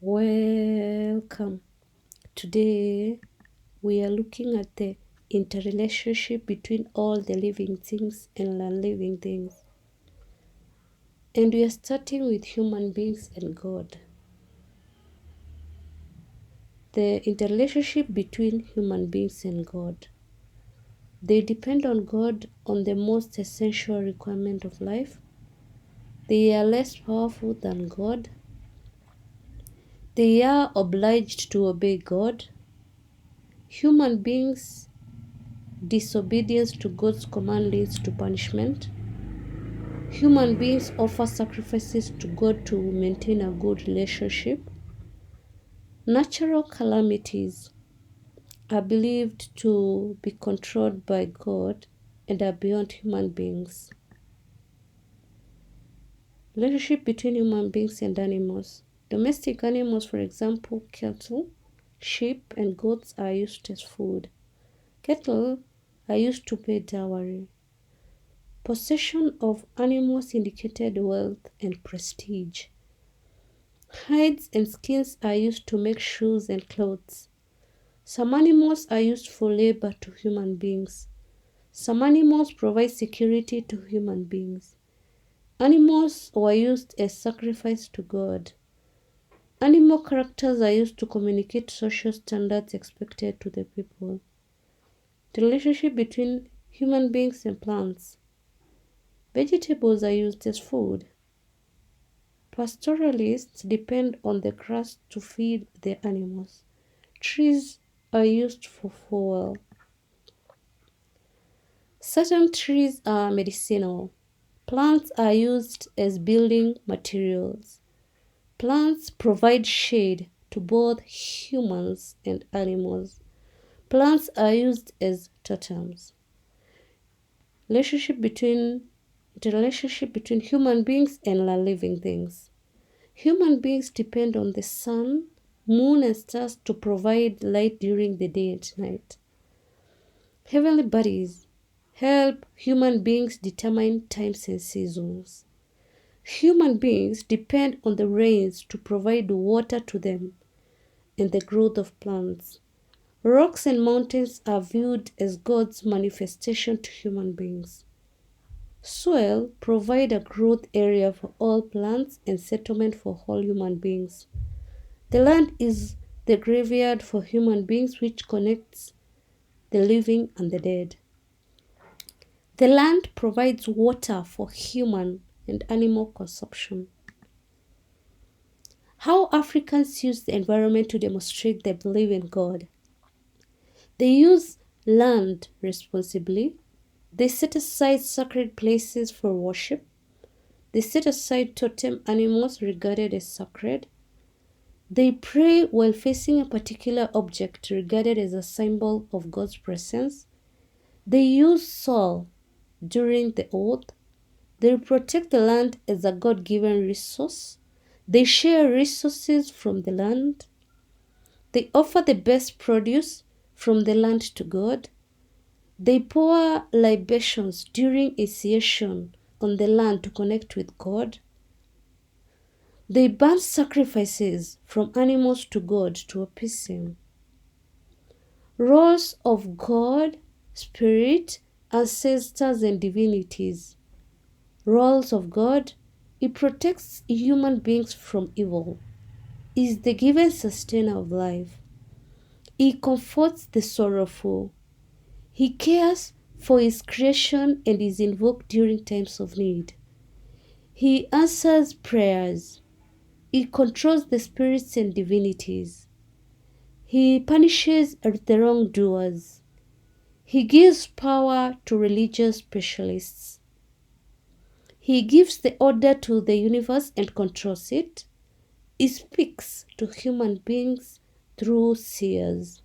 Welcome. Today we are looking at the interrelationship between all the living things and non-living things. And we are starting with human beings and God. The interrelationship between human beings and God. They depend on God on the most essential requirement of life. They are less powerful than God. They are obliged to obey God. Human beings' disobedience to God's command leads to punishment. Human beings offer sacrifices to God to maintain a good relationship. Natural calamities are believed to be controlled by God and are beyond human beings. Relationship between human beings and animals. Domestic animals, for example, cattle, sheep, and goats are used as food. Cattle are used to pay dowry. Possession of animals indicated wealth and prestige. Hides and skins are used to make shoes and clothes. Some animals are used for labor to human beings. Some animals provide security to human beings. Animals were used as sacrifice to God. Animal characters are used to communicate social standards expected to the people. The relationship between human beings and plants. Vegetables are used as food. Pastoralists depend on the grass to feed their animals. Trees are used for fuel. Certain trees are medicinal. Plants are used as building materials. Plants provide shade to both humans and animals. Plants are used as totems. The relationship between human beings and non-living things. Human beings depend on the sun, moon, and stars to provide light during the day and night. Heavenly bodies help human beings determine times and seasons. Human beings depend on the rains to provide water to them and the growth of plants. Rocks and mountains are viewed as God's manifestation to human beings. Soil provides a growth area for all plants and settlement for all human beings. The land is the graveyard for human beings, which connects the living and the dead. The land provides water for human and animal consumption. How Africans use the environment to demonstrate they believe in God. They use land responsibly. They set aside sacred places for worship. They set aside totem animals regarded as sacred. They pray while facing a particular object regarded as a symbol of God's presence. They use soil during the oath. They protect the land as a God-given resource. They share resources from the land. They offer the best produce from the land to God. They pour libations during initiation on the land to connect with God. They burn sacrifices from animals to God to appease Him. Roles of God, Spirit, ancestors, and divinities. Roles of God. He protects human beings from evil. He is the given sustainer of life. He comforts the sorrowful. He cares for His creation and is invoked during times of need. He answers prayers. He controls the spirits and divinities. He punishes the wrongdoers. He gives power to religious specialists. He gives the order to the universe and controls it. He speaks to human beings through seers.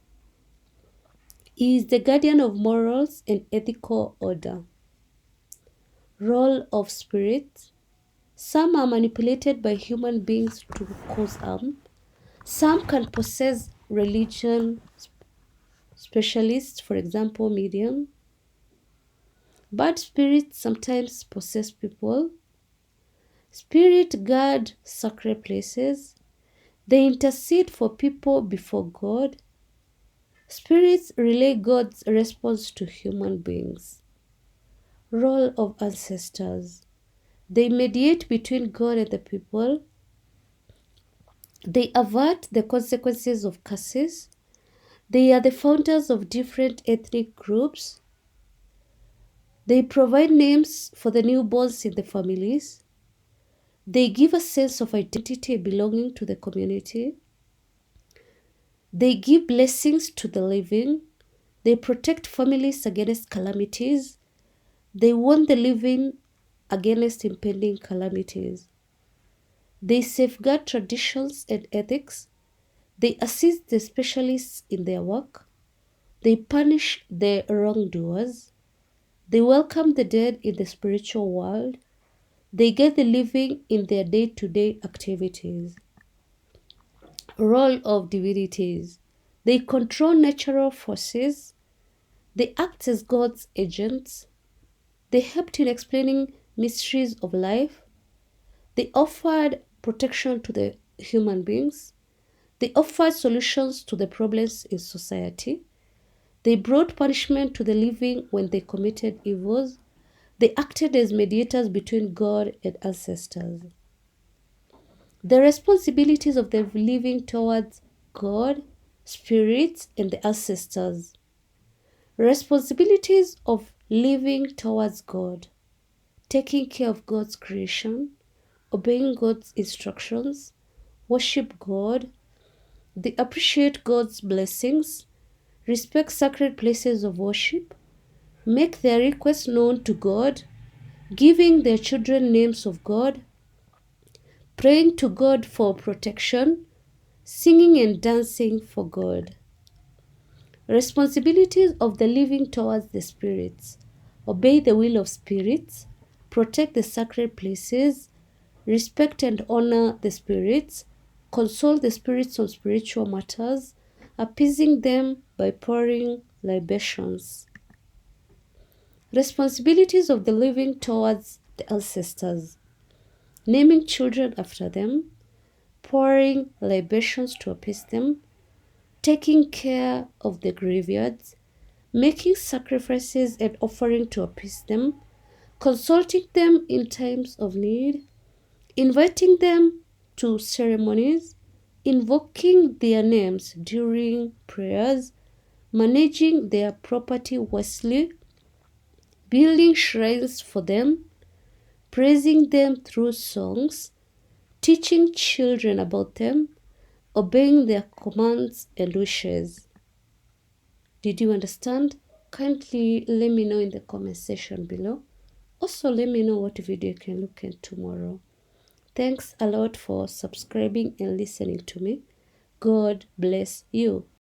He is the guardian of morals and ethical order. Role of spirit. Some are manipulated by human beings to cause harm. Some can possess religion specialists, for example, medium. Bad spirits sometimes possess people. Spirit guard sacred places. They intercede for people before God. Spirits relay God's response to human beings. Role of ancestors. They mediate between God and the people. They avert the consequences of curses. They are the founders of different ethnic groups. They provide names for the newborns in the families. They give a sense of identity and belonging to the community. They give blessings to the living. They protect families against calamities. They warn the living against impending calamities. They safeguard traditions and ethics. They assist the specialists in their work. They punish the wrongdoers. They welcome the dead in the spiritual world. They guide the living in their day-to-day activities. Role of divinities. They control natural forces. They act as God's agents. They helped in explaining mysteries of life. They offered protection to the human beings. They offered solutions to the problems in society. They brought punishment to the living when they committed evils. They acted as mediators between God and ancestors. The responsibilities of the living towards God, spirits, and the ancestors. Responsibilities of living towards God. Taking care of God's creation, obeying God's instructions, worship God. They appreciate God's blessings, respect sacred places of worship, make their requests known to God, giving their children names of God, praying to God for protection, singing and dancing for God. Responsibilities of the living towards the spirits. Obey the will of spirits, protect the sacred places, respect and honor the spirits, console the spirits on spiritual matters, appeasing them by pouring libations. Responsibilities of the living towards the ancestors. Naming children after them, pouring libations to appease them, taking care of the graveyards, making sacrifices and offering to appease them, consulting them in times of need, inviting them to ceremonies, invoking their names during prayers, managing their property wisely, building shrines for them, praising them through songs, teaching children about them, obeying their commands and wishes. Did you understand? Kindly let me know in the comment section below. Also, let me know what video you can look at tomorrow. Thanks a lot for subscribing and listening to me. God bless you.